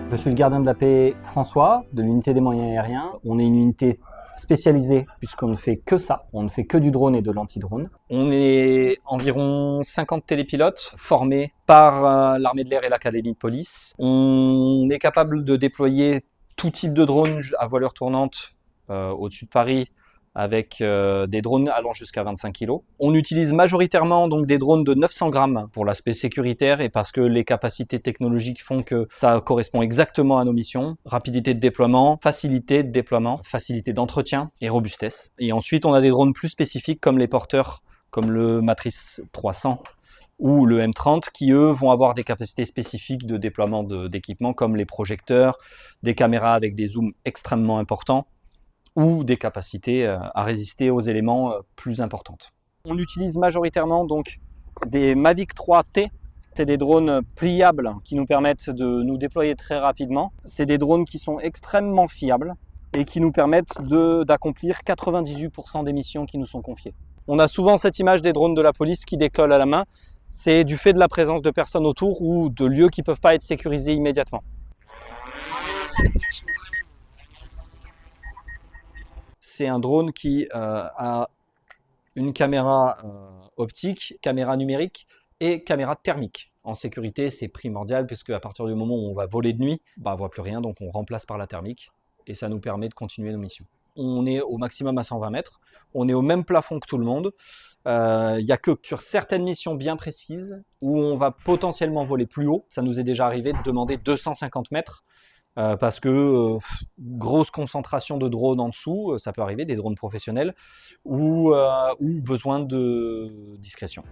Je suis le gardien de la paix François, de l'unité des moyens aériens. On est une unité spécialisée puisqu'on ne fait que ça, on ne fait que du drone et de l'anti-drone. On est environ 50 télépilotes formés par l'armée de l'air et l'académie de police. On est capable de déployer tout type de drone à voilure tournante au-dessus de Paris, avec des drones allant jusqu'à 25 kg. On utilise majoritairement donc des drones de 900 grammes pour l'aspect sécuritaire et parce que les capacités technologiques font que ça correspond exactement à nos missions. Rapidité de déploiement, facilité de déploiement, facilité d'entretien et robustesse. Et ensuite, on a des drones plus spécifiques comme les porteurs, comme le Matrice 300 ou le M30 qui, eux, vont avoir des capacités spécifiques de déploiement d'équipements comme les projecteurs, des caméras avec des zooms extrêmement importants, ou des capacités à résister aux éléments plus importantes. On utilise majoritairement donc des Mavic 3T. C'est des drones pliables qui nous permettent de nous déployer très rapidement. C'est des drones qui sont extrêmement fiables et qui nous permettent d'accomplir 98% des missions qui nous sont confiées. On a souvent cette image des drones de la police qui décollent à la main. C'est du fait de la présence de personnes autour ou de lieux qui ne peuvent pas être sécurisés immédiatement. C'est un drone qui a une caméra optique, caméra numérique et caméra thermique. En sécurité, c'est primordial puisque à partir du moment où on va voler de nuit, on ne voit plus rien, donc on remplace par la thermique et ça nous permet de continuer nos missions. On est au maximum à 120 mètres, on est au même plafond que tout le monde. Il n'y a que sur certaines missions bien précises où on va potentiellement voler plus haut. Ça nous est déjà arrivé de demander 250 mètres. Parce que grosse concentration de drones en dessous, ça peut arriver, des drones professionnels, ou besoin de discrétion.